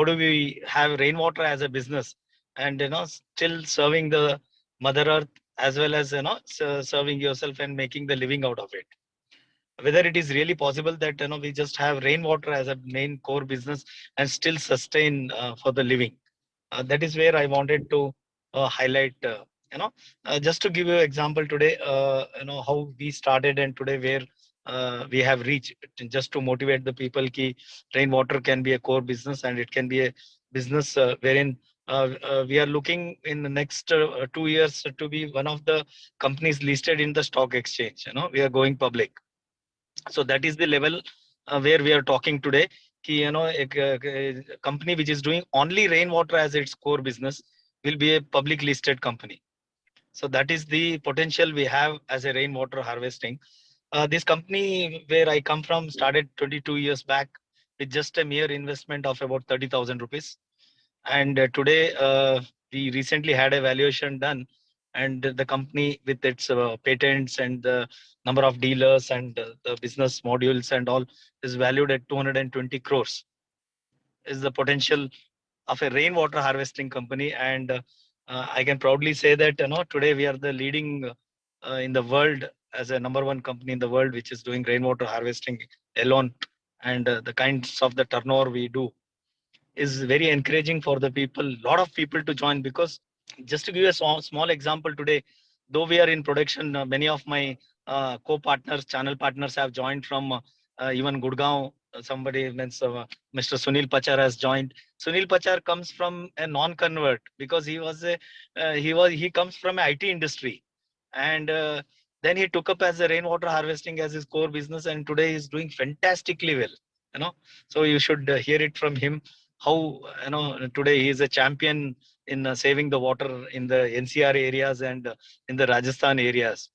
how do we have rainwater as a business, and still serving the Mother Earth, as well as serving yourself and making the living out of it. Whether it is really possible that we just have rainwater as a main core business and still sustain for the living. That is where I wanted to highlight. Just to give you an example today, how we started and today where we have reached. Just to motivate the people, ki rainwater can be a core business and it can be a business wherein we are looking in the next 2 years to be one of the companies listed in the stock exchange. We are going public. So that is the level where we are talking today. Ki, a company which is doing only rainwater as its core business will be a public listed company. So that is the potential we have as a rainwater harvesting. This company where I come from started 22 years back with just a mere investment of about 30,000 rupees. And today, we recently had a valuation done, and the company with its patents and the number of dealers and the business modules and all is valued at 220 crores. Is the potential of a rainwater harvesting company, and I can proudly say that today we are the leading in the world as a number one company in the world which is doing rainwater harvesting alone, and the kinds of the turnover we do is very encouraging for the people, lot of people to join. Because just to give you a small example, today though we are in production, many of my co-partners, channel partners have joined from even Gurgaon. Somebody means Mr. Sunil Pachar has joined. Sunil Pachar comes from a non-convert because he comes from a IT industry, and then he took up as a rainwater harvesting as his core business, and today he's doing fantastically well. you know so you should hear it from him how today he is a champion in saving the water in the NCR areas and in the Rajasthan areas.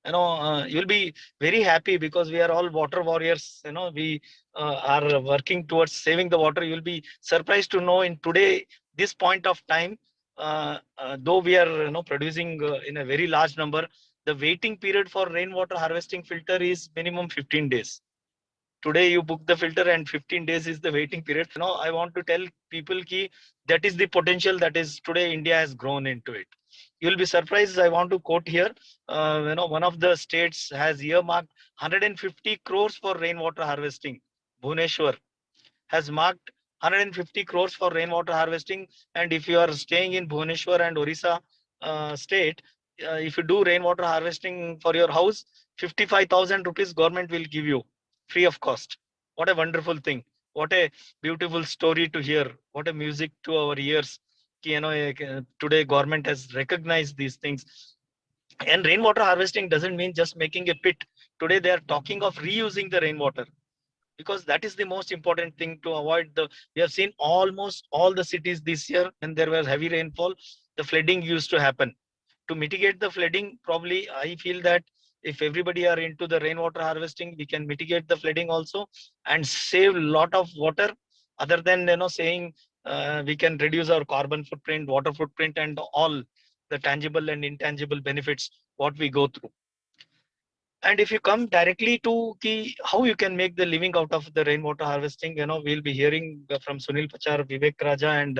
You'll be very happy because we are all water warriors. We are working towards saving the water. You'll be surprised to know in today this point of time, though we are producing in a very large number, the waiting period for rainwater harvesting filter is minimum 15 days. Today you book the filter and 15 days is the waiting period. I want to tell people ki that is the potential that is today India has grown into it. You'll be surprised. I want to quote here. One of the states has earmarked 150 crores for rainwater harvesting. Bhubaneswar has marked 150 crores for rainwater harvesting. And if you are staying in Bhubaneswar and Orissa state, if you do rainwater harvesting for your house, 55,000 rupees government will give you free of cost. What a wonderful thing. What a beautiful story to hear. What a music to our ears. Today government has recognized these things. And rainwater harvesting doesn't mean just making a pit. Today they are talking of reusing the rainwater, because that is the most important thing to avoid the. We have seen almost all the cities this year when there was heavy rainfall, the flooding used to happen. To mitigate the flooding, probably I feel that if everybody are into the rainwater harvesting, we can mitigate the flooding also and save a lot of water. Other than saying we can reduce our carbon footprint, water footprint, and all the tangible and intangible benefits what we go through. And if you come directly to key, how you can make the living out of the rainwater harvesting, we'll be hearing from Sunil Pachar, Vivek Raja, and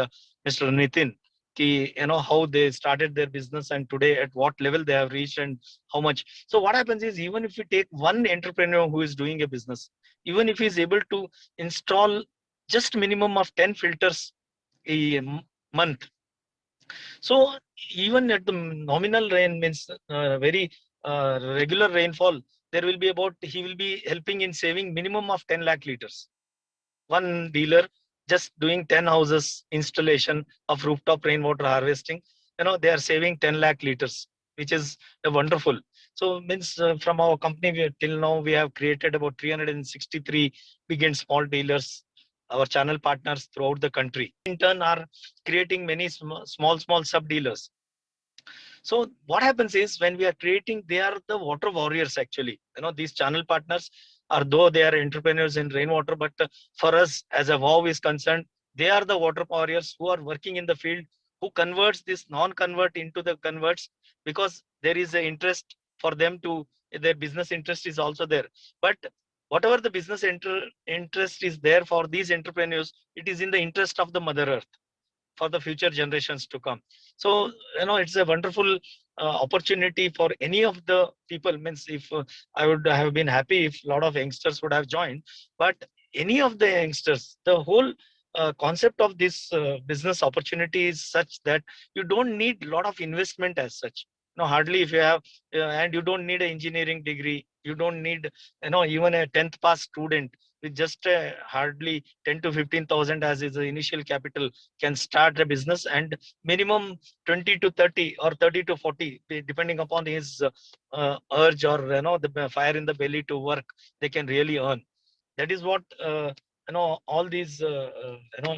Mr. Nitin, ki, how they started their business and today at what level they have reached and how much. So what happens is, even if you take one entrepreneur who is doing a business, even if he is able to install just minimum of 10 filters a month. So even at the nominal rain means very regular rainfall, there will be about, he will be helping in saving minimum of 10 lakh liters. One dealer just doing 10 houses installation of rooftop rainwater harvesting, they are saving 10 lakh liters, which is a wonderful. So means from our company, till now we have created about 363 big and small dealers, our channel partners throughout the country. In turn, are creating many small sub dealers. So what happens is, when we are creating, they are the water warriors actually. These channel partners are, though they are entrepreneurs in rainwater, but for us as a WOW is concerned, they are the water warriors who are working in the field, who converts this non-convert into the converts, because there is an interest for them to, their business interest is also there. But whatever the business interest is there for these entrepreneurs, it is in the interest of the mother earth for the future generations to come. So it's a wonderful opportunity for any of the people. Means if I would have been happy if a lot of youngsters would have joined, but any of the youngsters, the whole concept of this business opportunity is such that you don't need a lot of investment as such. Hardly if you have, and you don't need an engineering degree. You don't need, even a 10th pass student with just hardly 10 to 15,000 as is the initial capital can start a business, and minimum 20 to 30 or 30 to 40, depending upon his urge or the fire in the belly to work, they can really earn. That is what all these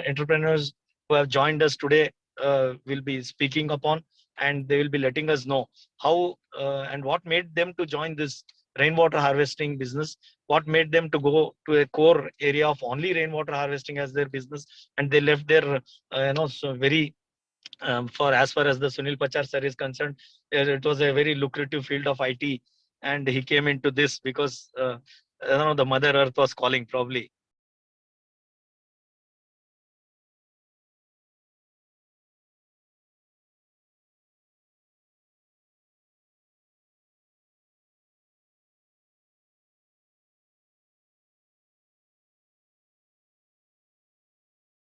entrepreneurs who have joined us today will be speaking upon, and they will be letting us know how and what made them to join this rainwater harvesting business, what made them to go to a core area of only rainwater harvesting as their business, and they left their so very for as far as the Sunil Pachar sir is concerned, it was a very lucrative field of IT, and he came into this because the Mother Earth was calling probably.